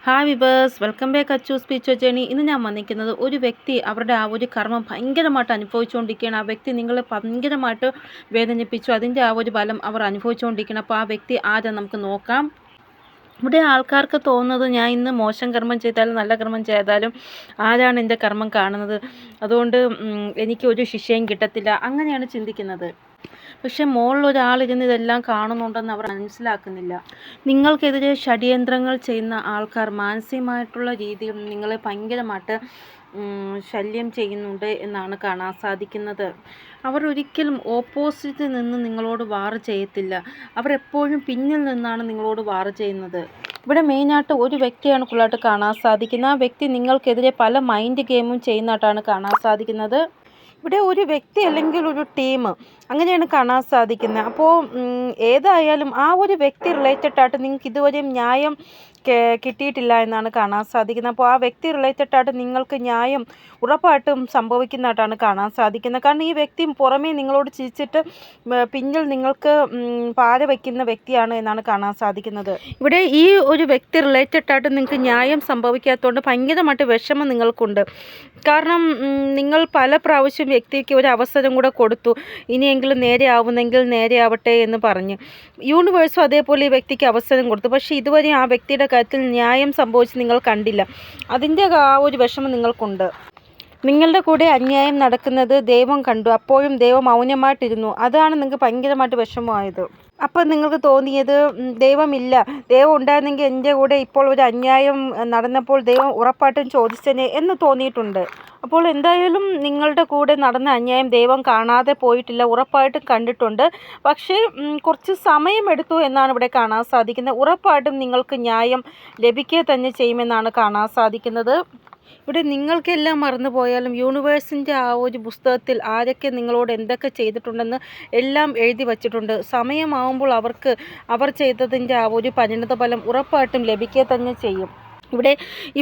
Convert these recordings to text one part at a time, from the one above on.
Hi viewers, welcome back Achu speech journey. ഇന്ന് ഞാൻ വന്നിരിക്കുന്നത് ഒരു വ്യക്തി അവരുടെ ആ ഒരു കർമ്മം ഭയങ്കരമായിട്ട് അനുഭവിച്ചുകൊണ്ടിരിക്കുകയാണ്. ആ വ്യക്തി നിങ്ങളെ ഭയങ്കരമായിട്ട് വേദനിപ്പിച്ചു, അതിൻ്റെ ആ ഒരു ഫലം അവർ അനുഭവിച്ചുകൊണ്ടിരിക്കണം. അപ്പോൾ ആ വ്യക്തി ആരാ നമുക്ക് നോക്കാം. ഇവിടെ ആൾക്കാർക്ക് തോന്നുന്നത് ഞാൻ ഇന്ന് മോശം കർമ്മം ചെയ്താലും നല്ല കർമ്മം ചെയ്താലും ആരാണ് എൻ്റെ കർമ്മം കാണുന്നത്, അതുകൊണ്ട് എനിക്കൊരു ശിക്ഷയും കിട്ടത്തില്ല, അങ്ങനെയാണ് ചിന്തിക്കുന്നത്. പക്ഷെ മുകളിലൊരാളിരുന്ന് ഇതെല്ലാം കാണുന്നുണ്ടെന്ന് അവർ മനസ്സിലാക്കുന്നില്ല. നിങ്ങൾക്കെതിരെ ഷഡ്യന്ത്രങ്ങൾ ചെയ്യുന്ന ആൾക്കാർ മാനസികമായിട്ടുള്ള രീതിയിൽ നിങ്ങളെ ഭയങ്കരമായിട്ട് ശല്യം ചെയ്യുന്നുണ്ട് എന്നാണ് കാണാൻ സാധിക്കുന്നത്. അവർ ഒരിക്കലും ഓപ്പോസിറ്റ് നിന്ന് നിങ്ങളോട് വാർ ചെയ്യത്തില്ല. അവർ എപ്പോഴും പിന്നിൽ നിന്നാണ് നിങ്ങളോട് വാർ ചെയ്യുന്നത്. ഇവിടെ മെയിനായിട്ട് ഒരു വ്യക്തിയാണ് കൂടുതലായിട്ട് കാണാൻ സാധിക്കുന്നത്. ആ വ്യക്തി നിങ്ങൾക്കെതിരെ പല മൈൻഡ് ഗെയിമും ചെയ്യുന്നതായിട്ടാണ് കാണാൻ സാധിക്കുന്നത്. ഇവിടെ ഒരു വ്യക്തി അല്ലെങ്കിൽ ഒരു ടീം അങ്ങനെയാണ് കാണാൻ സാധിക്കുന്നത്. അപ്പോൾ ഏതായാലും ആ ഒരു വ്യക്തി റിലേറ്റഡായിട്ട് നിങ്ങൾക്ക് ഇതുവരെയും ന്യായം കിട്ടിയിട്ടില്ല എന്നാണ് കാണാൻ സാധിക്കുന്നത്. അപ്പോൾ ആ വ്യക്തി റിലേറ്റഡായിട്ട് നിങ്ങൾക്ക് ന്യായം ഉറപ്പായിട്ടും സംഭവിക്കുന്നതായിട്ടാണ് കാണാൻ സാധിക്കുന്നത്. കാരണം ഈ വ്യക്തി പുറമേ നിങ്ങളോട് ചിരിച്ചിട്ട് പിന്നിൽ നിങ്ങൾക്ക് പാര വയ്ക്കുന്ന വ്യക്തിയാണ് എന്നാണ് കാണാൻ സാധിക്കുന്നത്. ഇവിടെ ഈ ഒരു വ്യക്തി റിലേറ്റഡായിട്ട് നിങ്ങൾക്ക് ന്യായം സംഭവിക്കാത്തതുകൊണ്ട് ഭയങ്കരമായിട്ട് വിഷമം നിങ്ങൾക്കുണ്ട്. കാരണം നിങ്ങൾ പല പ്രാവശ്യം വ്യക്തിക്ക് ഒരു അവസരം കൂടെ കൊടുത്തു, ഇനിയെങ്കിലും നേരെ ആവുന്നെങ്കിൽ നേരെ ആവട്ടെ എന്ന് പറഞ്ഞ്. യൂണിവേഴ്സും അതേപോലെ ഈ വ്യക്തിക്ക് അവസരം കൊടുത്തു. പക്ഷേ ഇതുവരെ ആ വ്യക്തിയുടെ കാര്യത്തിൽ ന്യായം സംഭവിച്ച് നിങ്ങൾ കണ്ടില്ല. അതിൻ്റെ ആ ഒരു വിഷമം നിങ്ങൾക്കുണ്ട്. നിങ്ങളുടെ കൂടെ അന്യായം നടക്കുന്നത് ദൈവം കണ്ടു, അപ്പോഴും ദൈവം മൗനമായിട്ടിരുന്നു. അതാണ് നിങ്ങൾക്ക് ഭയങ്കരമായിട്ട് വിഷമമായത്. അപ്പോൾ നിങ്ങൾക്ക് തോന്നിയത് ദൈവമില്ല, ദൈവം ഉണ്ടായിരുന്നെങ്കിൽ എൻ്റെ കൂടെ ഇപ്പോൾ ഒരു അന്യായം നടന്നപ്പോൾ ദൈവം ഉറപ്പായിട്ടും ചോദിച്ചേനെ എന്ന് തോന്നിയിട്ടുണ്ട്. അപ്പോൾ എന്തായാലും നിങ്ങളുടെ കൂടെ നടന്ന അന്യായം ദൈവം കാണാതെ പോയിട്ടില്ല, ഉറപ്പായിട്ടും കണ്ടിട്ടുണ്ട്. പക്ഷേ കുറച്ച് സമയമെടുത്തു എന്നാണ് ഇവിടെ കാണാൻ സാധിക്കുന്നത്. ഉറപ്പായിട്ടും നിങ്ങൾക്ക് ന്യായം ലഭിക്കുക തന്നെ ചെയ്യുമെന്നാണ് കാണാൻ സാധിക്കുന്നത്. ഇവിടെ നിങ്ങൾക്കെല്ലാം മറന്നു പോയാലും യൂണിവേഴ്സിൻ്റെ ആ ഒരു പുസ്തകത്തിൽ ആരൊക്കെ നിങ്ങളോട് എന്തൊക്കെ ചെയ്തിട്ടുണ്ടെന്ന് എല്ലാം എഴുതി വച്ചിട്ടുണ്ട്. സമയമാവുമ്പോൾ അവർ ചെയ്തതിൻ്റെ ആ ഒരു പരിണിത ഫലം ഉറപ്പായിട്ടും ലഭിക്കുക തന്നെ ചെയ്യും. ഇവിടെ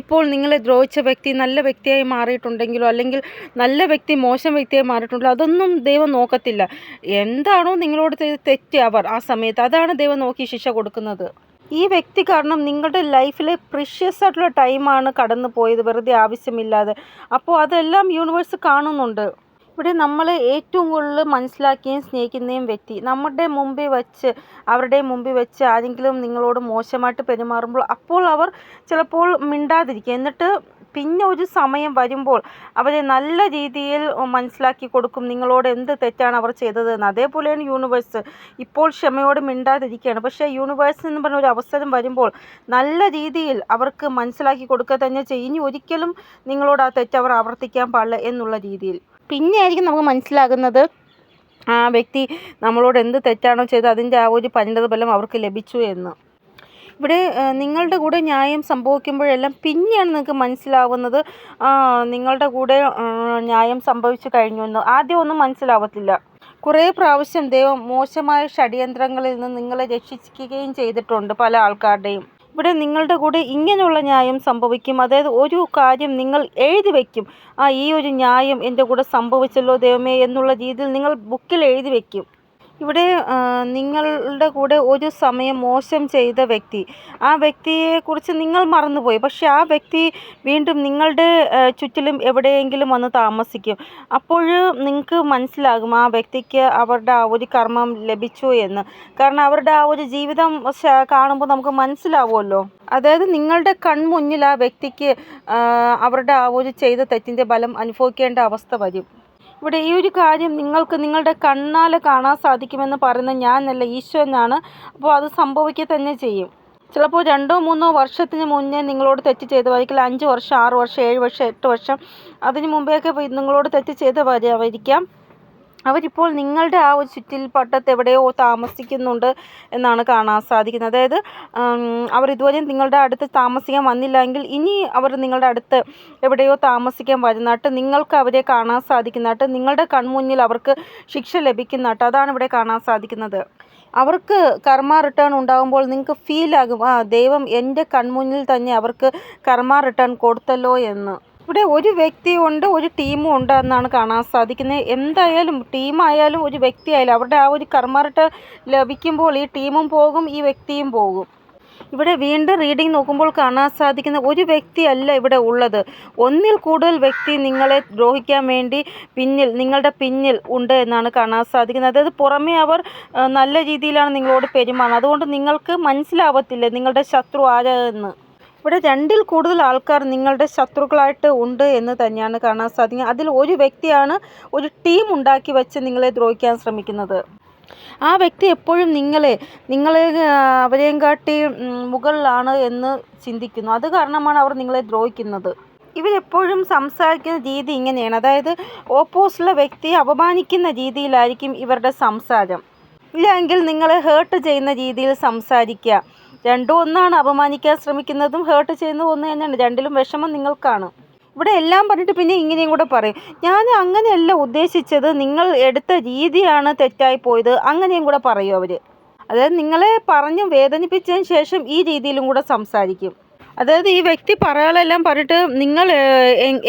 ഇപ്പോൾ നിങ്ങളെ ദ്രോഹിച്ച വ്യക്തി നല്ല വ്യക്തിയായി മാറിയിട്ടുണ്ടെങ്കിലോ അല്ലെങ്കിൽ നല്ല വ്യക്തി മോശം വ്യക്തിയായി മാറിയിട്ടുണ്ടല്ലോ, അതൊന്നും ദൈവം നോക്കത്തില്ല. എന്താണോ നിങ്ങളോട് ചെയ്ത തെറ്റ് ആ സമയത്ത്, അതാണ് ദൈവം നോക്കി ശിക്ഷ കൊടുക്കുന്നത്. ഈ വ്യക്തി കാരണം നിങ്ങളുടെ ലൈഫിലെ പ്രീഷ്യസ് ആയിട്ടുള്ള ടൈമാണ് കടന്നു പോയത് വെറുതെ ആവശ്യമില്ലാതെ. അപ്പോൾ അതെല്ലാം യൂണിവേഴ്സ് കാണുന്നുണ്ട്. ഇവിടെ നമ്മൾ ഏറ്റവും കൂടുതൽ മനസ്സിലാക്കുകയും സ്നേഹിക്കുന്നതും വ്യക്തി അവരുടെ മുമ്പിൽ വെച്ച് ആരെങ്കിലും നിങ്ങളോട് മോശമായിട്ട് പെരുമാറുമ്പോൾ അപ്പോൾ അവർ ചിലപ്പോൾ മിണ്ടാതിരിക്കും. എന്നിട്ട് പിന്നെ ഒരു സമയം വരുമ്പോൾ അവരെ നല്ല രീതിയിൽ മനസ്സിലാക്കി കൊടുക്കും നിങ്ങളോട് എന്ത് തെറ്റാണ് അവർ ചെയ്തതെന്ന്. അതേപോലെയാണ് യൂണിവേഴ്സ്. ഇപ്പോൾ ക്ഷമയോട് മിണ്ടാതിരിക്കുകയാണ്. പക്ഷേ യൂണിവേഴ്സ് എന്ന് പറഞ്ഞ ഒരു അവസരം വരുമ്പോൾ നല്ല രീതിയിൽ അവർക്ക് മനസ്സിലാക്കി കൊടുക്കുക തന്നെ ചെയ്യും. ഇനി ഒരിക്കലും നിങ്ങളോട് ആ തെറ്റ് അവർ ആവർത്തിക്കാൻ പാടില്ല എന്നുള്ള രീതിയിൽ. പിന്നെയായിരിക്കും നമുക്ക് മനസ്സിലാകുന്നത് ആ വ്യക്തി നമ്മളോട് എന്ത് തെറ്റാണോ ചെയ്തത് അതിൻ്റെ ആ ഒരു പരിണിത ഫലം അവർക്ക് ലഭിച്ചു എന്ന്. ഇവിടെ നിങ്ങളുടെ കൂടെ ന്യായം സംഭവിക്കുമ്പോഴെല്ലാം പിന്നെയാണ് നിങ്ങൾക്ക് മനസ്സിലാവുന്നത് നിങ്ങളുടെ കൂടെ ന്യായം സംഭവിച്ചു കഴിഞ്ഞു എന്ന്. ആദ്യം ഒന്നും മനസ്സിലാവത്തില്ല. കുറേ പ്രാവശ്യം ദൈവം മോശമായ ഷഡ്യന്ത്രങ്ങളിൽ നിന്ന് നിങ്ങളെ രക്ഷിക്കുകയും ചെയ്തിട്ടുണ്ട് പല ആൾക്കാരുടെയും. ഇവിടെ നിങ്ങളുടെ കൂടെ ഇങ്ങനെയുള്ള ന്യായം സംഭവിക്കും. അതായത് ഒരു കാര്യം നിങ്ങൾ എഴുതി വയ്ക്കും, ഈ ഒരു ന്യായം എൻ്റെ കൂടെ സംഭവിച്ചല്ലോ ദൈവമേ എന്നുള്ള രീതിയിൽ നിങ്ങൾ ബുക്കിൽ എഴുതി വയ്ക്കും. ഇവിടെ നിങ്ങളുടെ കൂടെ ഒരു സമയം മോശം ചെയ്ത വ്യക്തി, ആ വ്യക്തിയെക്കുറിച്ച് നിങ്ങൾ മറന്നുപോയി. പക്ഷെ ആ വ്യക്തി വീണ്ടും നിങ്ങളുടെ ചുറ്റിലും എവിടെയെങ്കിലും വന്ന് താമസിക്കും. അപ്പോൾ നിങ്ങൾക്ക് മനസ്സിലാകും ആ വ്യക്തിക്ക് അവരുടെ ആ ഒരു കർമ്മം ലഭിച്ചു എന്ന്. കാരണം അവരുടെ ആ ഒരു ജീവിതം കാണുമ്പോൾ നമുക്ക് മനസ്സിലാവുമല്ലോ. അതായത് നിങ്ങളുടെ കൺമുന്നിൽ ആ വ്യക്തിക്ക് അവരുടെ ആ ഒരു ചെയ്ത തെറ്റിൻ്റെ ഫലം അനുഭവിക്കേണ്ട അവസ്ഥ വരും. ഇവിടെ ഈ ഒരു കാര്യം നിങ്ങൾക്ക് നിങ്ങളുടെ കണ്ണാൽ കാണാൻ സാധിക്കുമെന്ന് പറയുന്നത് ഞാനല്ല, ഈശോനാണ്. അപ്പോൾ അത് സംഭവിക്കുക തന്നെ ചെയ്യും. ചിലപ്പോൾ 2-3 വർഷത്തിന് മുന്നേ നിങ്ങളോട് തെറ്റ് ചെയ്തവരായിരിക്കും. 5 വർഷം, 6 വർഷം, 7 വർഷം, 8 വർഷം അതിന് മുമ്പേയൊക്കെ നിങ്ങളോട് തെറ്റ് ചെയ്തവരായിരിക്കാം. അവരിപ്പോൾ നിങ്ങളുടെ ആ ഒരു ചുറ്റിൽപ്പട്ടത്ത് എവിടെയോ താമസിക്കുന്നുണ്ട് എന്നാണ് കാണാൻ സാധിക്കുന്നത്. അതായത് അവർ ഇതുവരെ നിങ്ങളുടെ അടുത്ത് താമസിക്കാൻ വന്നില്ലെങ്കിൽ ഇനി അവർ നിങ്ങളുടെ അടുത്ത് എവിടെയോ താമസിക്കാൻ വരുന്നതായിട്ട് നിങ്ങൾക്ക് അവരെ കാണാൻ സാധിക്കുന്നതായിട്ട്, നിങ്ങളുടെ കൺമുന്നിൽ അവർക്ക് ശിക്ഷ ലഭിക്കുന്നതായിട്ട്, അതാണ് ഇവിടെ കാണാൻ സാധിക്കുന്നത്. അവർക്ക് കർമ്മ റിട്ടേൺ ഉണ്ടാകുമ്പോൾ നിങ്ങൾക്ക് ഫീലാകും ദൈവം എൻ്റെ കൺമുന്നിൽ തന്നെ അവർക്ക് കർമ്മ റിട്ടേൺ കൊടുത്തല്ലോ എന്ന്. ഇവിടെ ഒരു വ്യക്തിയുണ്ട്, ഒരു ടീമും ഉണ്ട് എന്നാണ് കാണാൻ സാധിക്കുന്നത്. എന്തായാലും ടീമായാലും ഒരു വ്യക്തിയായാലും അവരുടെ ആ ഒരു കർമ്മ റിട്ടേൺ ലഭിക്കുമ്പോൾ ഈ ടീമും പോകും, ഈ വ്യക്തിയും പോകും. ഇവിടെ വീണ്ടും റീഡിംഗ് നോക്കുമ്പോൾ കാണാൻ സാധിക്കുന്ന ഒരു വ്യക്തിയല്ല ഇവിടെ ഉള്ളത്. ഒന്നിൽ കൂടുതൽ വ്യക്തി നിങ്ങളെ ദ്രോഹിക്കാൻ വേണ്ടി നിങ്ങളുടെ പിന്നിൽ ഉണ്ട് എന്നാണ് കാണാൻ സാധിക്കുന്നത്. അതായത് പുറമേ അവർ നല്ല രീതിയിലാണ് നിങ്ങളോട് പെരുമാറുന്നത്. അതുകൊണ്ട് നിങ്ങൾക്ക് മനസ്സിലാവത്തില്ല നിങ്ങളുടെ ശത്രു ആരാന്ന്. ഇവിടെ 2ൽ കൂടുതൽ ആൾക്കാർ നിങ്ങളുടെ ശത്രുക്കളായിട്ട് ഉണ്ട് എന്ന് തന്നെയാണ് കാണാൻ സാധിക്കുന്നത്. അതിൽ ഒരു വ്യക്തിയാണ് ഒരു ടീം ഉണ്ടാക്കി വെച്ച് നിങ്ങളെ ദ്രോഹിക്കാൻ ശ്രമിക്കുന്നത്. ആ വ്യക്തി എപ്പോഴും നിങ്ങളെ അവരെയും കാട്ടി മുകളിലാണ് എന്ന് ചിന്തിക്കുന്നു. അത് കാരണമാണ് അവർ നിങ്ങളെ ദ്രോഹിക്കുന്നത്. ഇവരെപ്പോഴും സംസാരിക്കുന്ന രീതി ഇങ്ങനെയാണ്. അതായത് ഓപ്പോസിറ്റുള്ള വ്യക്തിയെ അപമാനിക്കുന്ന രീതിയിലായിരിക്കും ഇവരുടെ സംസാരം. ഇല്ലെങ്കിൽ നിങ്ങളെ ഹേർട്ട് ചെയ്യുന്ന രീതിയിൽ സംസാരിക്കുക. രണ്ടും ഒന്നാണ്. അപമാനിക്കാൻ ശ്രമിക്കുന്നതും ഹേർട്ട് ചെയ്യുന്നതും ഒന്ന് തന്നെയാണ്. രണ്ടിലും വിഷമം നിങ്ങൾക്കാണ്. ഇവിടെ എല്ലാം പറഞ്ഞിട്ട് പിന്നെ ഇങ്ങനെയും കൂടെ പറയും, ഞാൻ അങ്ങനെയല്ല ഉദ്ദേശിച്ചത്, നിങ്ങൾ എടുത്ത രീതിയാണ് തെറ്റായി പോയത്, അങ്ങനെയും കൂടെ പറയും അവർ. അതായത് നിങ്ങളെ പറഞ്ഞ് വേദനിപ്പിച്ചതിന് ശേഷം ഈ രീതിയിലും കൂടെ സംസാരിക്കും. അതായത് ഈ വ്യക്തി പറയാനെല്ലാം പറഞ്ഞിട്ട് നിങ്ങൾ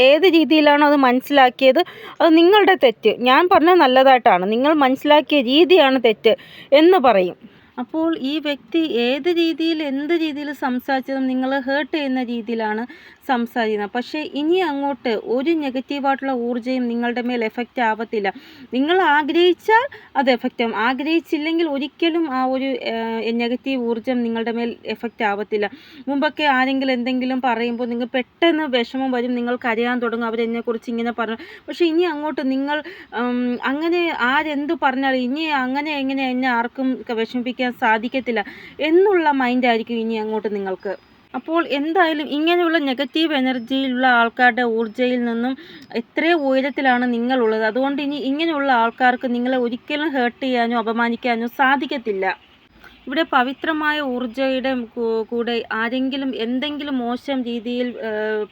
ഏത് രീതിയിലാണോ അത് മനസ്സിലാക്കിയത് അത് നിങ്ങളുടെ തെറ്റ്, ഞാൻ പറഞ്ഞത് നല്ലതായിട്ടാണ്, നിങ്ങൾ മനസ്സിലാക്കിയ രീതിയാണ് തെറ്റ് എന്ന് പറയും. അപ്പോൾ ഈ വ്യക്തി ഏത് രീതിയിൽ എന്ത് രീതിയിൽ സംസാരിച്ചതും നിങ്ങൾ ഹേർട്ട് ചെയ്യുന്ന രീതിയിലാണ് സംസാരിക്കുന്നത്. പക്ഷേ ഇനി അങ്ങോട്ട് ഒരു നെഗറ്റീവായിട്ടുള്ള ഊർജ്ജയും നിങ്ങളുടെ മേൽ എഫക്റ്റ് ആവത്തില്ല. നിങ്ങൾ ആഗ്രഹിച്ചാൽ അത് എഫക്റ്റ് ആവും, ആഗ്രഹിച്ചില്ലെങ്കിൽ ഒരിക്കലും ആ ഒരു നെഗറ്റീവ് ഊർജ്ജം നിങ്ങളുടെ മേൽ എഫക്റ്റ് ആവത്തില്ല. മുമ്പൊക്കെ ആരെങ്കിലും എന്തെങ്കിലും പറയുമ്പോൾ നിങ്ങൾ പെട്ടെന്ന് വിഷമം വരും, നിങ്ങൾ കരയാൻ തുടങ്ങും, അവരെന്നെക്കുറിച്ച് ഇങ്ങനെ പറഞ്ഞു. പക്ഷേ ഇനി അങ്ങോട്ട് നിങ്ങൾ അങ്ങനെ ആരെന്ത് പറഞ്ഞാലും ഇനി അങ്ങനെ എങ്ങനെ എന്നെ ആർക്കും വിഷമിപ്പിക്കാൻ സാധിക്കത്തില്ല എന്നുള്ള മൈൻഡായിരിക്കും ഇനി അങ്ങോട്ട് നിങ്ങൾക്ക്. അപ്പോൾ എന്തായാലും ഇങ്ങനെയുള്ള നെഗറ്റീവ് എനർജിയിലുള്ള ആൾക്കാരുടെ ഊർജ്ജയിൽ നിന്നും എത്രയോ ഉയരത്തിലാണ് നിങ്ങളുള്ളത്. അതുകൊണ്ട് ഇനി ഇങ്ങനെയുള്ള ആൾക്കാർക്ക് നിങ്ങളെ ഒരിക്കലും ഹേർട്ട് ചെയ്യാനോ അപമാനിക്കാനോ സാധിക്കത്തില്ല. ഇവിടെ പവിത്രമായ ഊർജ്ജയുടെ കൂടെ ആരെങ്കിലും എന്തെങ്കിലും മോശം രീതിയിൽ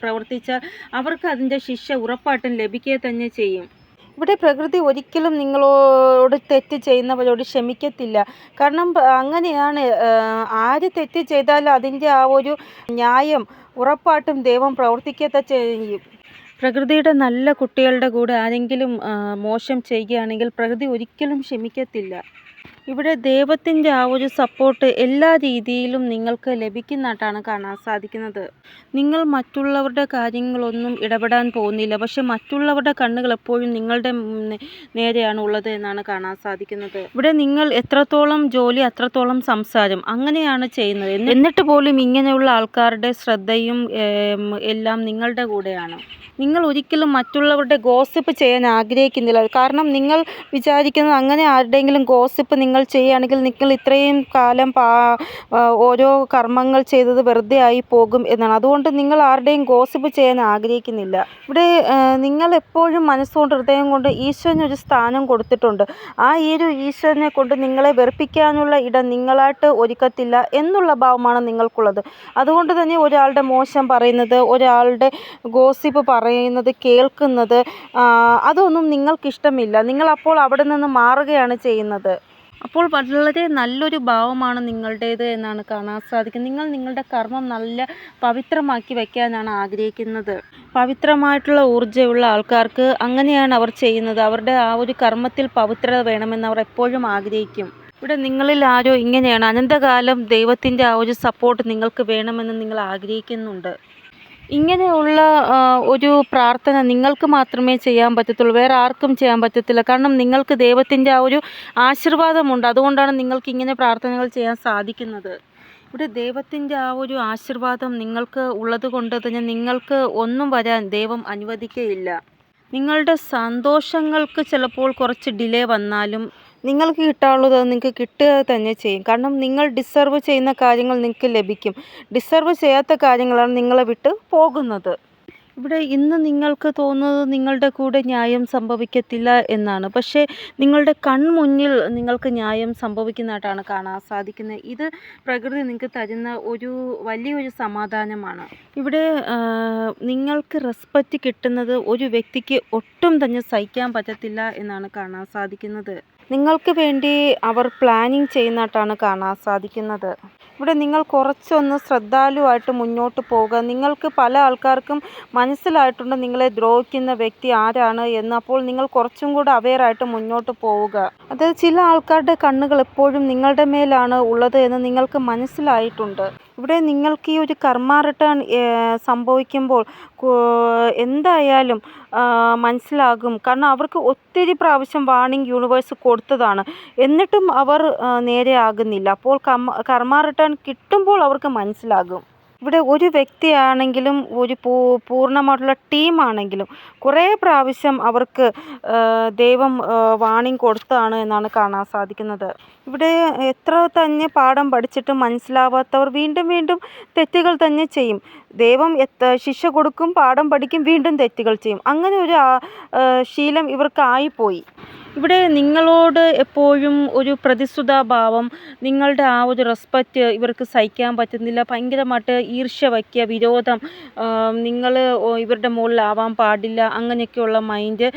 പ്രവർത്തിച്ചാൽ അവർക്ക് അതിൻ്റെ ശിക്ഷ ഉറപ്പായിട്ടും ലഭിക്കുക തന്നെ ചെയ്യും. ഇവിടെ പ്രകൃതി ഒരിക്കലും നിങ്ങളോട് തെറ്റ് ചെയ്യുന്നവരോട് ക്ഷമിക്കത്തില്ല. കാരണം അങ്ങനെയാണ്, ആര് തെറ്റ് ചെയ്താലും അതിൻ്റെ ആ ഒരു ന്യായം ഉറപ്പായിട്ടും ദൈവം പ്രവർത്തിക്കുക ചെയ്യും. പ്രകൃതിയുടെ നല്ല കുട്ടികളുടെ കൂടെ ആരെങ്കിലും മോശം ചെയ്യുകയാണെങ്കിൽ പ്രകൃതി ഒരിക്കലും ക്ഷമിക്കത്തില്ല. ഇവിടെ ദൈവത്തിൻ്റെ ആ ഒരു സപ്പോർട്ട് എല്ലാ രീതിയിലും നിങ്ങൾക്ക് ലഭിക്കുന്നതായിട്ടാണ് കാണാൻ സാധിക്കുന്നത്. നിങ്ങൾ മറ്റുള്ളവരുടെ കാര്യങ്ങളൊന്നും ഇടപെടാൻ പോകുന്നില്ല, പക്ഷെ മറ്റുള്ളവരുടെ കണ്ണുകൾ എപ്പോഴും നിങ്ങളുടെ നേരെയാണ് ഉള്ളത് എന്നാണ് കാണാൻ സാധിക്കുന്നത്. ഇവിടെ നിങ്ങൾ എത്രത്തോളം ജോലി അത്രത്തോളം സംസാരം അങ്ങനെയാണ് ചെയ്യുന്നത്. എന്നിട്ട് പോലും ഇങ്ങനെയുള്ള ആൾക്കാരുടെ ശ്രദ്ധയും എല്ലാം നിങ്ങളുടെ കൂടെയാണ്. നിങ്ങൾ ഒരിക്കലും മറ്റുള്ളവരുടെ ഗോസിപ്പ് ചെയ്യാൻ ആഗ്രഹിക്കുന്നില്ല. കാരണം നിങ്ങൾ വിചാരിക്കുന്നത് അങ്ങനെ ആരുടെയെങ്കിലും ഗോസിപ്പ് നിങ്ങൾ ചെയ്യുകയാണെങ്കിൽ നിങ്ങൾ ഇത്രയും കാലം ഓരോ കർമ്മങ്ങൾ ചെയ്തത് വെറുതെ ആയി പോകും എന്നാണ്. അതുകൊണ്ട് നിങ്ങൾ ആരുടെയും ഗോസിപ്പ് ചെയ്യാൻ ആഗ്രഹിക്കുന്നില്ല. ഇവിടെ നിങ്ങൾ എപ്പോഴും മനസ്സുകൊണ്ട് ഹൃദയം കൊണ്ട് ഈശ്വരനൊരു സ്ഥാനം കൊടുത്തിട്ടുണ്ട്. ആ ഒരു ഈശ്വരനെ കൊണ്ട് നിങ്ങളെ വെറുപ്പിക്കാനുള്ള ഇടം നിങ്ങളായിട്ട് ഒരുക്കത്തില്ല എന്നുള്ള ഭാവമാണ് നിങ്ങൾക്കുള്ളത്. അതുകൊണ്ട് തന്നെ ഒരാളുടെ മോശം പറയുന്നത്, ഒരാളുടെ ഗോസിപ്പ് പറയുന്നത് കേൾക്കുന്നത് അതൊന്നും നിങ്ങൾക്കിഷ്ടമില്ല. നിങ്ങളപ്പോൾ അവിടെ നിന്ന് മാറുകയാണ് ചെയ്യുന്നത്. അപ്പോൾ വളരെ നല്ലൊരു ഭാവമാണ് നിങ്ങളുടേത് എന്നാണ് കാണാൻ സാധിക്കുന്നത്. നിങ്ങൾ നിങ്ങളുടെ കർമ്മം നല്ല പവിത്രമാക്കി വയ്ക്കാനാണ് ആഗ്രഹിക്കുന്നത്. പവിത്രമായിട്ടുള്ള ഊർജ്ജമുള്ള ആൾക്കാർക്ക് അങ്ങനെയാണ് അവർ ചെയ്യുന്നത്. അവരുടെ ആ ഒരു കർമ്മത്തിൽ പവിത്രത വേണമെന്ന് അവർ എപ്പോഴും ആഗ്രഹിക്കും. ഇവിടെ നിങ്ങളിൽ ആരോ ഇങ്ങനെയാണ്, അനന്തകാലം ദൈവത്തിൻ്റെ ആ ഒരു സപ്പോർട്ട് നിങ്ങൾക്ക് വേണമെന്ന് നിങ്ങൾ ആഗ്രഹിക്കുന്നുണ്ട്. ഇങ്ങനെയുള്ള ഒരു പ്രാർത്ഥന നിങ്ങൾക്ക് മാത്രമേ ചെയ്യാൻ പറ്റത്തുള്ളൂ, വേറെ ആർക്കും ചെയ്യാൻ പറ്റത്തില്ല. കാരണം നിങ്ങൾക്ക് ദൈവത്തിൻ്റെ ആ ഒരു ആശീർവാദമുണ്ട്. അതുകൊണ്ടാണ് നിങ്ങൾക്ക് ഇങ്ങനെ പ്രാർത്ഥനകൾ ചെയ്യാൻ സാധിക്കുന്നത്. ഇവിടെ ദൈവത്തിൻ്റെ ആ ഒരു ആശീർവാദം നിങ്ങൾക്ക് ഉള്ളത് കൊണ്ട് തന്നെ നിങ്ങൾക്ക് ഒന്നും വരാൻ ദൈവം അനുവദിക്കുകയില്ല. നിങ്ങളുടെ സന്തോഷങ്ങൾക്ക് ചിലപ്പോൾ കുറച്ച് ഡിലേ വന്നാലും നിങ്ങൾക്ക് കിട്ടാനുള്ളത് നിങ്ങൾക്ക് കിട്ടുക തന്നെ ചെയ്യും. കാരണം നിങ്ങൾ ഡിസർവ് ചെയ്യുന്ന കാര്യങ്ങൾ നിങ്ങൾക്ക് ലഭിക്കും. ഡിസർവ് ചെയ്യാത്ത കാര്യങ്ങളാണ് നിങ്ങളെ വിട്ട് പോകുന്നത്. ഇവിടെ ഇന്ന് നിങ്ങൾക്ക് തോന്നുന്നത് നിങ്ങളുടെ കൂടെ ന്യായം സംഭവിക്കത്തില്ല എന്നാണ്. പക്ഷേ നിങ്ങളുടെ കൺമുന്നിൽ നിങ്ങൾക്ക് ന്യായം സംഭവിക്കുന്നതായിട്ടാണ് കാണാൻ സാധിക്കുന്നത്. ഇത് പ്രകൃതി നിങ്ങൾക്ക് തരുന്ന ഒരു വലിയൊരു സമാധാനമാണ്. ഇവിടെ നിങ്ങൾക്ക് റെസ്പെക്റ്റ് കിട്ടുന്നത് ഒരു വ്യക്തിക്ക് ഒട്ടും തന്നെ സഹിക്കാൻ പറ്റത്തില്ല എന്നാണ് കാണാൻ സാധിക്കുന്നത്. നിങ്ങൾക്ക് വേണ്ടി അവർ പ്ലാനിങ് ചെയ്യുന്നതായിട്ടാണ് കാണാൻ സാധിക്കുന്നത്. ഇവിടെ നിങ്ങൾ കുറച്ചൊന്ന് ശ്രദ്ധാലുവായിട്ട് മുന്നോട്ട് പോവുക. നിങ്ങൾക്ക് പല ആൾക്കാർക്കും മനസ്സിലായിട്ടുണ്ട് നിങ്ങളെ ദ്രോഹിക്കുന്ന വ്യക്തി ആരാണ് എന്ന്. അപ്പോൾ നിങ്ങൾ കുറച്ചും കൂടെ അവെയറായിട്ട് മുന്നോട്ട് പോവുക. അതായത് ചില ആൾക്കാരുടെ കണ്ണുകൾ എപ്പോഴും നിങ്ങളുടെ മേലാണ് ഉള്ളത് എന്ന് നിങ്ങൾക്ക് മനസ്സിലായിട്ടുണ്ട്. ഇവിടെ നിങ്ങൾക്ക് ഈ ഒരു കർമ്മ റിട്ടേൺ സംഭവിക്കുമ്പോൾ എന്തായാലും മനസ്സിലാകും. കാരണം അവർക്ക് ഒത്തിരി പ്രാവശ്യം വാർണിംഗ് യൂണിവേഴ്സ് കൊടുത്തതാണ്. എന്നിട്ടും അവർ നേരെയാകുന്നില്ല. അപ്പോൾ കർമ്മ റിട്ടേൺ കിട്ടുമ്പോൾ അവർക്ക് മനസ്സിലാകും. ഇവിടെ ഒരു വ്യക്തിയാണെങ്കിലും ഒരു പൂർണ്ണമായിട്ടുള്ള ടീമാണെങ്കിലും കുറേ പ്രാവശ്യം അവർക്ക് ദൈവം വാർണിംഗ് കൊടുത്തതാണ് എന്നാണ് കാണാൻ സാധിക്കുന്നത്. ഇവിടെ എത്ര തന്നെ പാഠം പഠിച്ചിട്ടും മനസ്സിലാവാത്തവർ വീണ്ടും വീണ്ടും തെറ്റുകൾ തന്നെ ചെയ്യും. ദൈവം ശിക്ഷ കൊടുക്കും, പാഠം പഠിക്കും, വീണ്ടും തെറ്റുകൾ ചെയ്യും. അങ്ങനെ ഒരു ശീലം ഇവർക്കായിപ്പോയി. ഇവിടെ നിങ്ങളോട് എപ്പോഴും ഒരു പ്രതിസുതാഭാവം, നിങ്ങളുടെ ആ ഒരു റെസ്പെക്റ്റ് ഇവർക്ക് സഹിക്കാൻ പറ്റുന്നില്ല. ഭയങ്കരമായിട്ട് ഈർഷ്യ വയ്ക്കുക, വിരോധം, നിങ്ങൾ ഇവരുടെ മുകളിലാവാൻ പാടില്ല, അങ്ങനെയൊക്കെയുള്ള മൈൻഡ്.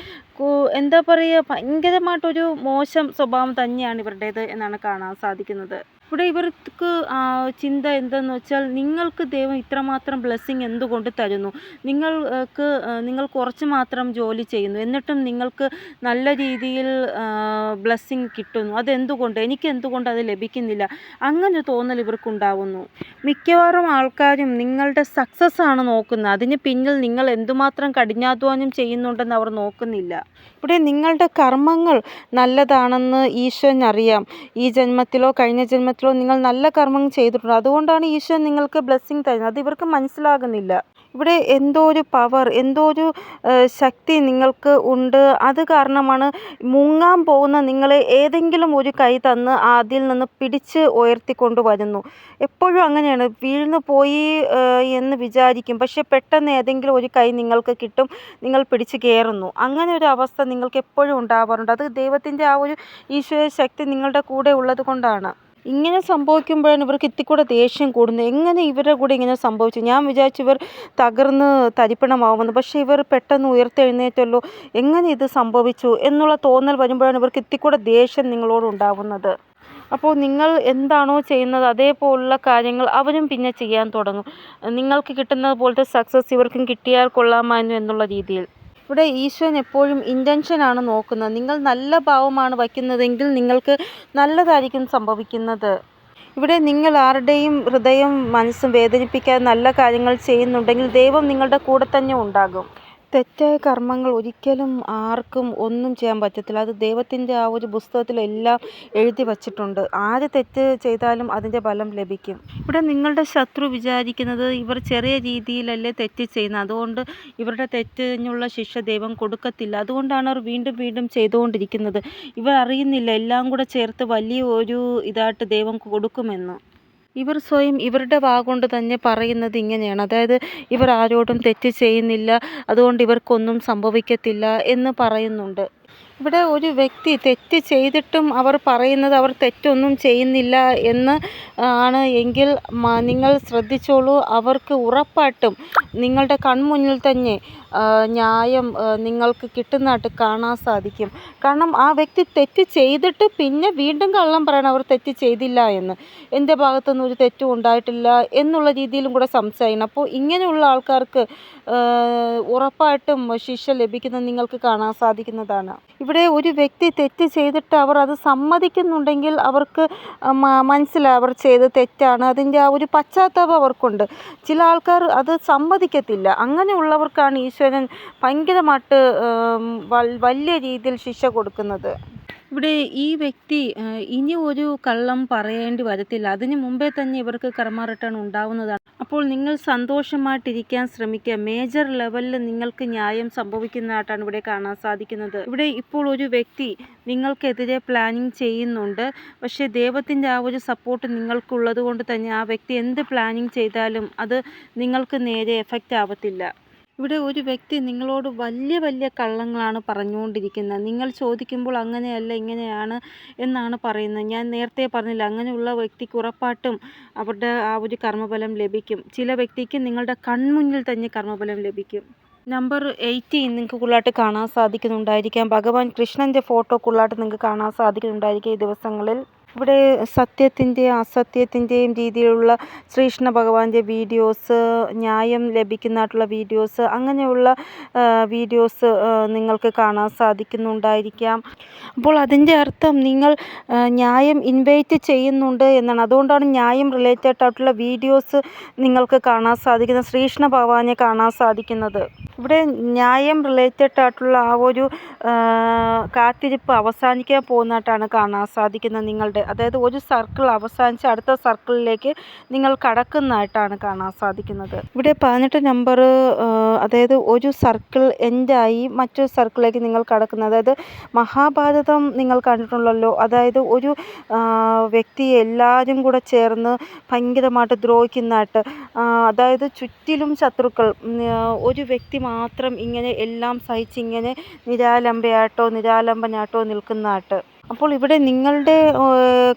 എന്താ പറയുക, ഭയങ്കരമായിട്ടൊരു മോശം സ്വഭാവം തന്നെയാണ് ഇവരുടേത് എന്നാണ് കാണാൻ സാധിക്കുന്നത്. ഇവിടെ ഇവർക്ക് ചിന്ത എന്തെന്ന് വെച്ചാൽ, നിങ്ങൾക്ക് ദൈവം ഇത്രമാത്രം ബ്ലെസ്സിങ് എന്തുകൊണ്ട് തരുന്നു? നിങ്ങൾ കുറച്ച് മാത്രം ജോലി ചെയ്യുന്നു, എന്നിട്ടും നിങ്ങൾക്ക് നല്ല രീതിയിൽ ബ്ലെസ്സിങ് കിട്ടുന്നു. അതെന്തുകൊണ്ട്? എനിക്ക് എന്തുകൊണ്ട് അത് ലഭിക്കുന്നില്ല? അങ്ങനെ തോന്നൽ ഇവർക്കുണ്ടാവുന്നു. മിക്കവാറും ആൾക്കാരും നിങ്ങളുടെ സക്സസ് ആണ് നോക്കുന്നത്. അതിന് പിന്നിൽ നിങ്ങൾ എന്തുമാത്രം കഠിനാധ്വാനം ചെയ്യുന്നുണ്ടെന്ന് അവർ നോക്കുന്നില്ല. ഇവിടെ നിങ്ങളുടെ കർമ്മങ്ങൾ നല്ലതാണെന്ന് ഈശ്വരൻ അറിയാം. ഈ ജന്മത്തിലോ കഴിഞ്ഞ ജന്മത്തിലോ നിങ്ങൾ നല്ല കർമ്മങ്ങൾ ചെയ്തിട്ടുണ്ട്. അതുകൊണ്ടാണ് ഈശ്വരൻ നിങ്ങൾക്ക് ബ്ലെസ്സിങ് തരുന്നത്. അത് ഇവർക്ക് മനസ്സിലാകുന്നില്ല. ഇവിടെ എന്തോ ഒരു പവർ, എന്തോ ഒരു ശക്തി നിങ്ങൾക്ക് ഉണ്ട്. അത് കാരണമാണ് മുങ്ങാൻ പോകുന്ന നിങ്ങളെ ഏതെങ്കിലും ഒരു കൈ തന്ന് അതിൽ നിന്ന് പിടിച്ച് ഉയർത്തിക്കൊണ്ട് വരുന്നു. എപ്പോഴും അങ്ങനെയാണ്. വീഴ്ന്നു പോയി എന്ന് വിചാരിക്കും, പക്ഷെ പെട്ടെന്ന് ഏതെങ്കിലും ഒരു കൈ നിങ്ങൾക്ക് കിട്ടും, നിങ്ങൾ പിടിച്ച് കയറുന്നു. അങ്ങനെ ഒരു അവസ്ഥ നിങ്ങൾക്ക് എപ്പോഴും ഉണ്ടാവാറുണ്ട്. അത് ദൈവത്തിൻ്റെ ആ ഒരു ഈശ്വര ശക്തി നിങ്ങളുടെ കൂടെ ഉള്ളത് കൊണ്ടാണ്. ഇങ്ങനെ സംഭവിക്കുമ്പോഴാണ് ഇവർക്ക് ഇത്തിക്കൂടെ ദേഷ്യം കൂടുന്നത്. എങ്ങനെ ഇവരുടെ കൂടെ ഇങ്ങനെ സംഭവിച്ചു? ഞാൻ വിചാരിച്ചു ഇവർ തകർന്ന് തരിപ്പണമാവുമെന്ന്. പക്ഷേ ഇവർ പെട്ടെന്ന് ഉയർത്തെഴുന്നേറ്റല്ലോ, എങ്ങനെ ഇത് സംഭവിച്ചു എന്നുള്ള തോന്നൽ വരുമ്പോഴാണ് ഇവർക്ക് ഇത്തിക്കൂടെ ദേഷ്യം നിങ്ങളോട് ഉണ്ടാവുന്നത്. അപ്പോൾ നിങ്ങൾ എന്താണോ ചെയ്യുന്നത് അതേപോലുള്ള കാര്യങ്ങൾ അവരും പിന്നെ ചെയ്യാൻ തുടങ്ങും. നിങ്ങൾക്ക് കിട്ടുന്നത് പോലത്തെ സക്സസ് ഇവർക്കും കിട്ടിയാൽ കൊള്ളാമായിരുന്നു എന്നുള്ള രീതിയിൽ. ഇവിടെ ഈശ്വരൻ എപ്പോഴും ഇൻറ്റൻഷനാണ് നോക്കുന്നത്. നിങ്ങൾ നല്ല ഭാവമാണ് വയ്ക്കുന്നതെങ്കിൽ നിങ്ങൾക്ക് നല്ലതായിരിക്കും സംഭവിക്കുന്നത്. ഇവിടെ നിങ്ങൾ ആരുടെയും ഹൃദയം മനസ്സും വേദനിപ്പിക്കാതെ നല്ല കാര്യങ്ങൾ ചെയ്യുന്നുണ്ടെങ്കിൽ ദൈവം നിങ്ങളുടെ കൂടെ തന്നെ ഉണ്ടാകും. തെറ്റായ കർമ്മങ്ങൾ ഒരിക്കലും ആർക്കും ഒന്നും ചെയ്യാൻ പറ്റത്തില്ല. അത് ദൈവത്തിൻ്റെ ആ ഒരു പുസ്തകത്തിലെല്ലാം എഴുതി വച്ചിട്ടുണ്ട്. ആര് തെറ്റ് ചെയ്താലും അതിൻ്റെ ഫലം ലഭിക്കും. ഇവിടെ നിങ്ങളുടെ ശത്രു വിചാരിക്കുന്നത് ഇവർ ചെറിയ രീതിയിലല്ലേ തെറ്റ് ചെയ്യുന്നത്, അതുകൊണ്ട് ഇവരുടെ തെറ്റിനുള്ള ശിക്ഷ ദൈവം കൊടുക്കത്തില്ല. അതുകൊണ്ടാണ് അവർ വീണ്ടും വീണ്ടും ചെയ്തുകൊണ്ടിരിക്കുന്നത്. ഇവർ അറിയുന്നില്ല എല്ലാം കൂടെ ചേർത്ത് വലിയ ഒരു ഇതായിട്ട് ദൈവം കൊടുക്കുമെന്ന്. ഇവർ സ്വയം ഇവരുടെ വാഗൊണ്ട് തന്നെ പറയുന്നത് ഇങ്ങനെയാണ്. അതായത് ഇവർ ആരോടും തെറ്റ് ചെയ്യുന്നില്ല, അതുകൊണ്ട് ഇവർക്കൊന്നും സംഭവിക്കത്തില്ല എന്ന് പറയുന്നുണ്ട്. ഇവിടെ ഒരു വ്യക്തി തെറ്റ് ചെയ്തിട്ടും അവർ പറയുന്നത് അവർ തെറ്റൊന്നും ചെയ്യുന്നില്ല എന്ന് ആണ് എങ്കിൽ നിങ്ങൾ ശ്രദ്ധിച്ചോളൂ. അവർക്ക് ഉറപ്പായിട്ടും നിങ്ങളുടെ കൺമുന്നിൽ തന്നെ ന്യായം നിങ്ങൾക്ക് കിട്ടുന്നതായിട്ട് കാണാൻ സാധിക്കും. കാരണം ആ വ്യക്തി തെറ്റ് ചെയ്തിട്ട് പിന്നെ വീണ്ടും കള്ളം പറയണം അവർ തെറ്റ് ചെയ്തില്ല എന്ന്, എൻ്റെ ഭാഗത്തുനിന്ന് ഒരു തെറ്റും ഉണ്ടായിട്ടില്ല എന്നുള്ള രീതിയിലും കൂടെ സംസാരിക്കണം. അപ്പോൾ ഇങ്ങനെയുള്ള ആൾക്കാർക്ക് ഉറപ്പായിട്ടും ശിക്ഷ ലഭിക്കുന്നത് നിങ്ങൾക്ക് കാണാൻ സാധിക്കുന്നതാണ്. ഇവിടെ ഒരു വ്യക്തി തെറ്റ് ചെയ്തിട്ട് അവർ അത് സമ്മതിക്കുന്നുണ്ടെങ്കിൽ അവർക്ക് മനസ്സിലാവും അവർ ചെയ്ത് തെറ്റാണ്. അതിൻ്റെ ആ ഒരു പശ്ചാത്താപം അവർക്കുണ്ട്. ചില ആൾക്കാർ അത് സമ്മതിക്കത്തില്ല. അങ്ങനെയുള്ളവർക്കാണ് ഈശ്വരൻ ഭയങ്കരമായിട്ട് വലിയ രീതിയിൽ ശിക്ഷ കൊടുക്കുന്നത്. ഇവിടെ ഈ വ്യക്തി ഇനി ഒരു കള്ളം പറയേണ്ടി വരത്തില്ല. അതിന് മുമ്പേ തന്നെ ഇവർക്ക് കർമ്മ റിട്ടേൺ ഉണ്ടാവുന്നതാണ്. അപ്പോൾ നിങ്ങൾ സന്തോഷമായിട്ടിരിക്കാൻ ശ്രമിക്കുക. മേജർ ലെവലിൽ നിങ്ങൾക്ക് ന്യായം സംഭവിക്കുന്നതായിട്ടാണ് ഇവിടെ കാണാൻ സാധിക്കുന്നത്. ഇവിടെ ഇപ്പോൾ ഒരു വ്യക്തി നിങ്ങൾക്കെതിരെ പ്ലാനിങ് ചെയ്യുന്നുണ്ട്. പക്ഷേ ദൈവത്തിൻ്റെ ആ ഒരു സപ്പോർട്ട് നിങ്ങൾക്കുള്ളത് കൊണ്ട് തന്നെ ആ വ്യക്തി എന്ത് പ്ലാനിങ് ചെയ്താലും അത് നിങ്ങൾക്ക് നേരെ എഫക്റ്റ് ആവത്തില്ല. ഇവിടെ ഒരു വ്യക്തി നിങ്ങളോട് വലിയ വലിയ കള്ളങ്ങളാണ് പറഞ്ഞുകൊണ്ടിരിക്കുന്നത്. നിങ്ങൾ ചോദിക്കുമ്പോൾ അങ്ങനെയല്ല ഇങ്ങനെയാണ് എന്നാണ് പറയുന്നത്. ഞാൻ നേരത്തെ പറഞ്ഞില്ല, അങ്ങനെയുള്ള വ്യക്തിക്ക് ഉറപ്പായിട്ടും അവരുടെ ആ ഒരു കർമ്മഫലം ലഭിക്കും. ചില വ്യക്തിക്ക് നിങ്ങളുടെ കൺമുന്നിൽ തന്നെ കർമ്മഫലം ലഭിക്കും. നമ്പർ 18 നിങ്ങൾക്ക് കൂടുതലായിട്ട് കാണാൻ സാധിക്കുന്നുണ്ടായിരിക്കാം. ഭഗവാൻ കൃഷ്ണൻ്റെ ഫോട്ടോ കൂടുതലായിട്ട് നിങ്ങൾക്ക് കാണാൻ സാധിക്കുന്നുണ്ടായിരിക്കും ഈ ദിവസങ്ങളിൽ. ഇവിടെ സത്യത്തിൻ്റെയും അസത്യത്തിൻ്റെയും രീതിയിലുള്ള ശ്രീകൃഷ്ണ ഭഗവാന്റെ വീഡിയോസ്, ന്യായം ലഭിക്കുന്നതായിട്ടുള്ള വീഡിയോസ്, അങ്ങനെയുള്ള വീഡിയോസ് നിങ്ങൾക്ക് കാണാൻ സാധിക്കുന്നുണ്ടായിരിക്കാം. അപ്പോൾ അതിൻ്റെ അർത്ഥം നിങ്ങൾ ന്യായം ഇൻവൈറ്റ് ചെയ്യുന്നുണ്ട് എന്നാണ്. അതുകൊണ്ടാണ് ന്യായം റിലേറ്റഡ് ആയിട്ടുള്ള വീഡിയോസ് നിങ്ങൾക്ക് കാണാൻ സാധിക്കുന്നത്, ശ്രീകൃഷ്ണ ഭഗവാനെ കാണാൻ സാധിക്കുന്നത്. ഇവിടെ ന്യായം റിലേറ്റഡ് ആയിട്ടുള്ള ആ ഒരു കാത്തിരിപ്പ് അവസാനിക്കാൻ പോകുന്നതായിട്ടാണ് കാണാൻ സാധിക്കുന്നത് നിങ്ങളുടെ. അതായത് ഒരു സർക്കിൾ അവസാനിച്ച് അടുത്ത സർക്കിളിലേക്ക് നിങ്ങൾ കടക്കുന്നതായിട്ടാണ് കാണാൻ സാധിക്കുന്നത്. ഇവിടെ 18 നമ്പർ, അതായത് ഒരു സർക്കിൾ എൻഡായി മറ്റൊരു സർക്കിളിലേക്ക് നിങ്ങൾ കടക്കുന്നത്. അതായത് മഹാഭാരതം നിങ്ങൾ കണ്ടിട്ടുണ്ടല്ലോ. അതായത് ഒരു വ്യക്തിയെ എല്ലാവരും കൂടെ ചേർന്ന് ഭയങ്കരമായിട്ട് ദ്രോഹിക്കുന്നതായിട്ട്, അതായത് ചുറ്റിലും ശത്രുക്കൾ, ഒരു വ്യക്തി മാത്രം ഇങ്ങനെ എല്ലാം സഹിച്ച് ഇങ്ങനെ നിരാലംബനായിട്ടോ നിൽക്കുന്നതായിട്ട്. അപ്പോൾ ഇവിടെ നിങ്ങളുടെ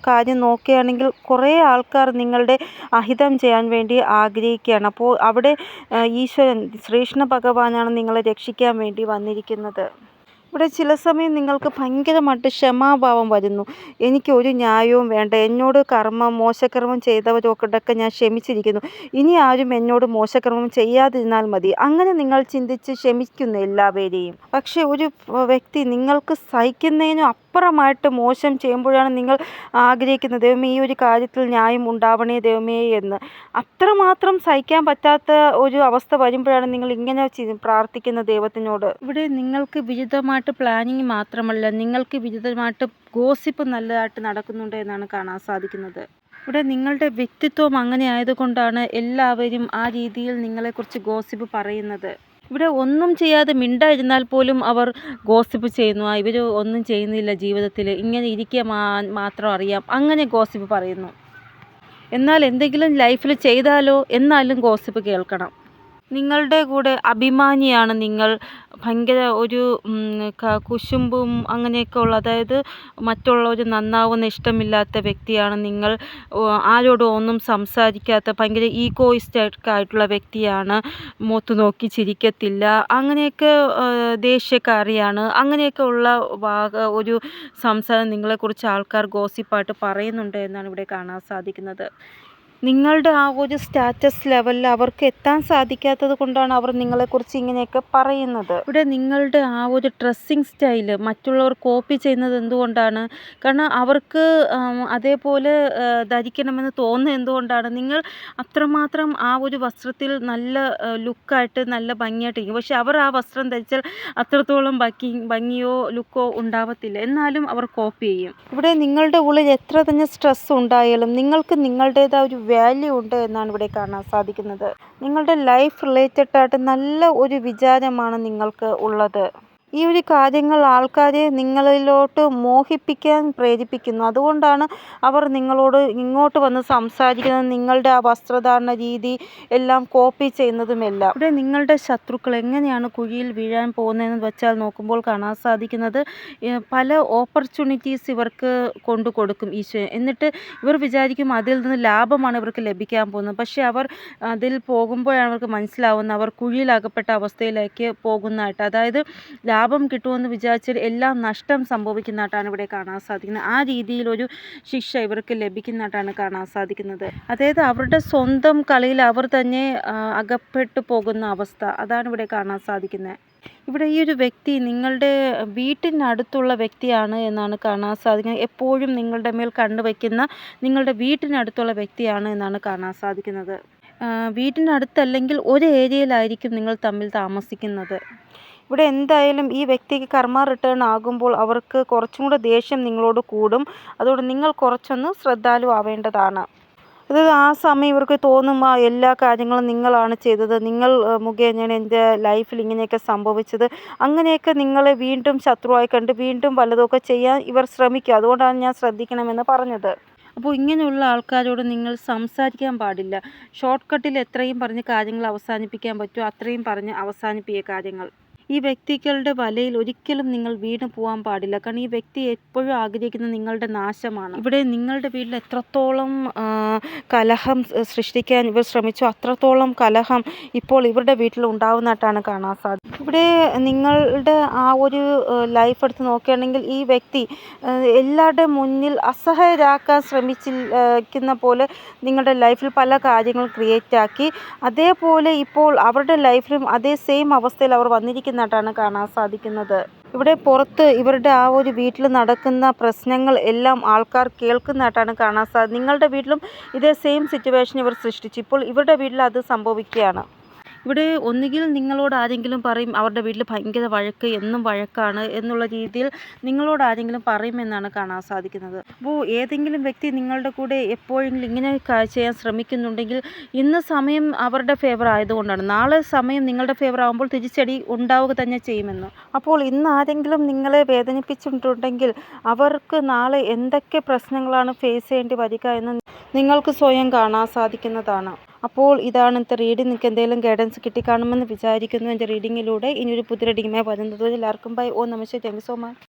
കാര്യം നോക്കുകയാണെങ്കിൽ കുറേ ആൾക്കാർ നിങ്ങളുടെ അഹിതം ചെയ്യാൻ വേണ്ടി ആഗ്രഹിക്കുകയാണ്. അപ്പോൾ അവിടെ ഈശ്വരൻ ശ്രീകൃഷ്ണ ഭഗവാനാണ് നിങ്ങളെ രക്ഷിക്കാൻ വേണ്ടി വന്നിരിക്കുന്നത്. ഇവിടെ ചില സമയം നിങ്ങൾക്ക് ഭയങ്കരമായിട്ട് ക്ഷമാഭാവം വരുന്നു. എനിക്ക് ഒരു ന്യായവും വേണ്ട, എന്നോട് മോശകർമ്മം ചെയ്തവരോടൊക്കെ ഞാൻ ക്ഷമിച്ചിരിക്കുന്നു, ഇനി ആരും എന്നോട് മോശകർമ്മം ചെയ്യാതിരുന്നാൽ മതി, അങ്ങനെ നിങ്ങൾ ചിന്തിച്ച് ക്ഷമിക്കുന്നു എല്ലാവരെയും. പക്ഷേ ഒരു വ്യക്തി നിങ്ങൾക്ക് സഹിക്കുന്നതിനും അപ്പുറമായിട്ട് മോശം ചെയ്യുമ്പോഴാണ് നിങ്ങൾ ആഗ്രഹിക്കുന്നത്, ദൈവമേ ഈ ഒരു കാര്യത്തിൽ ന്യായം ഉണ്ടാവണേ ദൈവമേ എന്ന്. അത്രമാത്രം സഹിക്കാൻ പറ്റാത്ത ഒരു അവസ്ഥ വരുമ്പോഴാണ് നിങ്ങൾ ഇങ്ങനെ പ്രാർത്ഥിക്കുന്ന ദൈവത്തിനോട്. ഇവിടെ നിങ്ങൾക്ക് വിരുദ്ധമായിട്ട് പ്ലാനിങ് മാത്രമല്ല, നിങ്ങൾക്ക് വിരുദ്ധമായിട്ട് ഗോസിപ്പ് നല്ലതായിട്ട് നടക്കുന്നുണ്ട് എന്നാണ് കാണാൻ സാധിക്കുന്നത്. ഇവിടെ നിങ്ങളുടെ വ്യക്തിത്വം അങ്ങനെ ആയതുകൊണ്ടാണ് എല്ലാവരും ആ രീതിയിൽ നിങ്ങളെക്കുറിച്ച് ഗോസിപ്പ് പറയുന്നത്. ഇവിടെ ഒന്നും ചെയ്യാതെ മിണ്ടായിരുന്നാൽ പോലും അവർ ഗോസിപ്പ് ചെയ്യുന്നു. ഇവർ ഒന്നും ചെയ്യുന്നില്ല ജീവിതത്തിൽ, ഇങ്ങനെ ഇരിക്കുക മാത്രം അറിയാം, അങ്ങനെ ഗോസിപ്പ് പറയുന്നു. എന്നാൽ എന്തെങ്കിലും ലൈഫിൽ ചെയ്താലോ എന്നാലും ഗോസിപ്പ് കേൾക്കണം. നിങ്ങളുടെ കൂടെ അഭിമാനിയാണ് നിങ്ങൾ, ഭയങ്കര ഒരു കുശുമ്പും അങ്ങനെയൊക്കെ ഉള്ള, അതായത് മറ്റുള്ളവർ നന്നാവുന്ന ഇഷ്ടമില്ലാത്ത വ്യക്തിയാണ് നിങ്ങൾ. ആരോടും ഒന്നും സംസാരിക്കാത്ത ഭയങ്കര ഈഗോയിസ്റ്റിക് ആയിട്ടുള്ള വ്യക്തിയാണ്. മുഖത്ത് നോക്കി ചിരിക്കത്തില്ല, അങ്ങനെയൊക്കെ ദേഷ്യക്കാരിയാണ്. അങ്ങനെയൊക്കെ ഉള്ള ഒരു സംസാരം നിങ്ങളെക്കുറിച്ച് ആൾക്കാർ ഗോസിപ്പായിട്ട് പറയുന്നുണ്ട് എന്നാണ് ഇവിടെ കാണാൻ സാധിക്കുന്നത്. നിങ്ങളുടെ ആ ഒരു സ്റ്റാറ്റസ് ലെവലിൽ അവർക്ക് എത്താൻ സാധിക്കാത്തത് കൊണ്ടാണ് അവർ നിങ്ങളെക്കുറിച്ച് ഇങ്ങനെയൊക്കെ പറയുന്നത്. ഇവിടെ നിങ്ങളുടെ ആ ഒരു ഡ്രസ്സിങ് സ്റ്റൈല് മറ്റുള്ളവർ കോപ്പി ചെയ്യുന്നത് എന്തുകൊണ്ടാണ്? കാരണം അവർക്ക് അതേപോലെ ധരിക്കണമെന്ന് തോന്നുന്നത് എന്തുകൊണ്ടാണ്? നിങ്ങൾ അത്രമാത്രം ആ ഒരു വസ്ത്രത്തിൽ നല്ല ലുക്കായിട്ട് നല്ല ഭംഗിയായിട്ടിരിക്കും, പക്ഷെ അവർ ആ വസ്ത്രം ധരിച്ചാൽ അത്രത്തോളം ഭംഗിയോ ലുക്കോ ഉണ്ടാവത്തില്ല, എന്നാലും അവർ കോപ്പി ചെയ്യും. ഇവിടെ നിങ്ങളുടെ ഉള്ളിൽ എത്ര തന്നെ സ്ട്രെസ് ഉണ്ടായാലും നിങ്ങൾക്ക് നിങ്ങളുടേതായ ഒരു വാല്യൂ ഉണ്ട് എന്നാണ് ഇവിടെ കാണാൻ സാധിക്കുന്നത്. നിങ്ങളുടെ ലൈഫ് റിലേറ്റഡ് ആയിട്ട് നല്ല ഒരു വിചാരമാണ് നിങ്ങൾക്ക് ഉള്ളത്. ഈ ഒരു കാര്യങ്ങൾ ആൾക്കാരെ നിങ്ങളിലോട്ട് മോഹിപ്പിക്കാൻ പ്രേരിപ്പിക്കുന്നു. അതുകൊണ്ടാണ് അവർ നിങ്ങളോട് ഇങ്ങോട്ട് വന്ന് സംസാരിക്കുന്നത്, നിങ്ങളുടെ ആ വസ്ത്രധാരണ രീതി എല്ലാം കോപ്പി ചെയ്യുന്നതുമെല്ലാം. ഇവിടെ നിങ്ങളുടെ ശത്രുക്കൾ എങ്ങനെയാണ് കുഴിയിൽ വീഴാൻ പോകുന്നതെന്ന് വെച്ചാൽ നോക്കുമ്പോൾ കാണാൻ സാധിക്കുന്നത്, പല ഓപ്പർച്യൂണിറ്റീസ് ഇവർക്ക് കൊണ്ടു കൊടുക്കും ഈശ്വരൻ. എന്നിട്ട് ഇവർ വിചാരിക്കും അതിൽ നിന്ന് ലാഭമാണ് ഇവർക്ക് ലഭിക്കാൻ പോകുന്നത്. പക്ഷേ അവർ അതിൽ പോകുമ്പോഴാണ് അവർക്ക് മനസ്സിലാവുന്നത് അവർ കുഴിയിലകപ്പെട്ട അവസ്ഥയിലേക്ക് പോകുന്നതായിട്ട്. അതായത് ലാഭം കിട്ടുമെന്ന് വിചാരിച്ചാൽ എല്ലാം നഷ്ടം സംഭവിക്കുന്നതായിട്ടാണ് ഇവിടെ കാണാൻ സാധിക്കുന്നത്. ആ രീതിയിലൊരു ശിക്ഷ ഇവർക്ക് ലഭിക്കുന്നതായിട്ടാണ് കാണാൻ സാധിക്കുന്നത്. അതായത് അവരുടെ സ്വന്തം കളിയിൽ അവർ തന്നെ അകപ്പെട്ടു പോകുന്ന അവസ്ഥ, അതാണ് ഇവിടെ കാണാൻ സാധിക്കുന്നത്. ഇവിടെ ഈ ഒരു വ്യക്തി നിങ്ങളുടെ വീട്ടിനടുത്തുള്ള വ്യക്തിയാണ് എന്നാണ് കാണാൻ സാധിക്കുന്നത്. എപ്പോഴും നിങ്ങളുടെ മേൽ കണ്ടുവയ്ക്കുന്ന നിങ്ങളുടെ വീട്ടിനടുത്തുള്ള വ്യക്തിയാണ് എന്നാണ് കാണാൻ സാധിക്കുന്നത്. വീട്ടിനടുത്തല്ലെങ്കിൽ ഒരു ഏരിയയിലായിരിക്കും നിങ്ങൾ തമ്മിൽ താമസിക്കുന്നത്. ഇവിടെ എന്തായാലും ഈ വ്യക്തിക്ക് കർമ്മ റിട്ടേൺ ആകുമ്പോൾ അവർക്ക് കുറച്ചും കൂടെ ദേഷ്യം നിങ്ങളോട് കൂടും. അതുകൊണ്ട് നിങ്ങൾ കുറച്ചൊന്ന് ശ്രദ്ധാലു ആവേണ്ടതാണ്. അതായത് ആ സമയം ഇവർക്ക് തോന്നും എല്ലാ കാര്യങ്ങളും നിങ്ങളാണ് ചെയ്തത്, നിങ്ങൾ മുഖേനയാണ് എൻ്റെ ലൈഫിൽ ഇങ്ങനെയൊക്കെ സംഭവിച്ചത്, അങ്ങനെയൊക്കെ നിങ്ങളെ വീണ്ടും ശത്രുവായി കണ്ട് വീണ്ടും വല്ലതുമൊക്കെ ചെയ്യാൻ ഇവർ ശ്രമിക്കുക. അതുകൊണ്ടാണ് ഞാൻ ശ്രദ്ധിക്കണമെന്ന് പറഞ്ഞത്. അപ്പോൾ ഇങ്ങനെയുള്ള ആൾക്കാരോട് നിങ്ങൾ സംസാരിക്കാൻ പാടില്ല. ഷോർട്ട് കട്ടിൽ എത്രയും പറഞ്ഞ് കാര്യങ്ങൾ അവസാനിപ്പിക്കാൻ പറ്റുമോ അത്രയും പറഞ്ഞ് അവസാനിപ്പിക്കുക കാര്യങ്ങൾ. ഈ വ്യക്തികളുടെ വലയിൽ ഒരിക്കലും നിങ്ങൾ വീണ് പോകാൻ പാടില്ല. കാരണം ഈ വ്യക്തി എപ്പോഴും ആഗ്രഹിക്കുന്നത് നിങ്ങളുടെ നാശമാണ്. ഇവിടെ നിങ്ങളുടെ വീട്ടിൽ എത്രത്തോളം കലഹം സൃഷ്ടിക്കാൻ ഇവർ ശ്രമിച്ചു, അത്രത്തോളം കലഹം ഇപ്പോൾ ഇവരുടെ വീട്ടിൽ ഉണ്ടാവുന്നതായിട്ടാണ് കാണാൻ സാധിക്കും. ഇവിടെ നിങ്ങളുടെ ആ ഒരു ലൈഫ് എടുത്ത് നോക്കുകയാണെങ്കിൽ ഈ വ്യക്തി എല്ലാവരുടെ മുന്നിൽ അസഹ്യരാക്കാൻ ശ്രമിച്ചിരിക്കുന്ന പോലെ നിങ്ങളുടെ ലൈഫിൽ പല കാര്യങ്ങൾ ക്രിയേറ്റ് ആക്കി. അതേപോലെ ഇപ്പോൾ അവരുടെ ലൈഫിലും അതേ സെയിം അവസ്ഥയിൽ അവർ വന്നിരിക്കുന്നതായിട്ടാണ് കാണാൻ സാധിക്കുന്നത്. ഇവിടെ പുറത്ത് ഇവരുടെ ആ ഒരു വീട്ടിൽ നടക്കുന്ന പ്രശ്നങ്ങൾ എല്ലാം ആൾക്കാർ കേൾക്കുന്നതായിട്ടാണ് കാണാൻ സാധിക്കുന്നത്. നിങ്ങളുടെ വീട്ടിലും ഇതേ സെയിം സിറ്റുവേഷൻ ഇവർ സൃഷ്ടിച്ചു. ഇപ്പോൾ ഇവരുടെ വീട്ടിൽ അത് സംഭവിക്കുകയാണ്. ഇവിടെ ഒന്നുകിൽ നിങ്ങളോട് ആരെങ്കിലും പറയും അവരുടെ വീട്ടിൽ ഭയങ്കര വഴക്ക്, എന്നും വഴക്കാണ് എന്നുള്ള രീതിയിൽ നിങ്ങളോട് ആരെങ്കിലും പറയുമെന്നാണ് കാണാൻ സാധിക്കുന്നത്. അപ്പോൾ ഏതെങ്കിലും വ്യക്തി നിങ്ങളുടെ കൂടെ എപ്പോഴെങ്കിലും ഇങ്ങനെ ചെയ്യാൻ ശ്രമിക്കുന്നുണ്ടെങ്കിൽ ഇന്ന് സമയം അവരുടെ ഫേവർ ആയതുകൊണ്ടാണ്. നാളെ സമയം നിങ്ങളുടെ ഫേവർ ആകുമ്പോൾ തിരിച്ചടി ഉണ്ടാവുക തന്നെ ചെയ്യുമെന്ന്. അപ്പോൾ ഇന്ന് ആരെങ്കിലും നിങ്ങളെ വേദനിപ്പിച്ചിട്ടുണ്ടെങ്കിൽ അവർക്ക് നാളെ എന്തൊക്കെ പ്രശ്നങ്ങളാണ് ഫേസ് ചെയ്യേണ്ടി വരിക എന്ന് നിങ്ങൾക്ക് സ്വയം കാണാൻ സാധിക്കുന്നതാണ്. അപ്പോൾ ഇതാണ് ഇന്നത്തെ റീഡിംഗ്. നിങ്ങൾക്ക് എന്തെങ്കിലും ഗൈഡൻസ് കിട്ടിക്കാണുമെന്ന് വിചാരിക്കുന്നു എൻ്റെ റീഡിങ്ങിലൂടെ. ഇനിയൊരു പുതിയ റീഡിങ്ങുമായി വരുന്നത് എല്ലാവർക്കും ബൈ. ഓ നമസ്തേ. Thank you so much.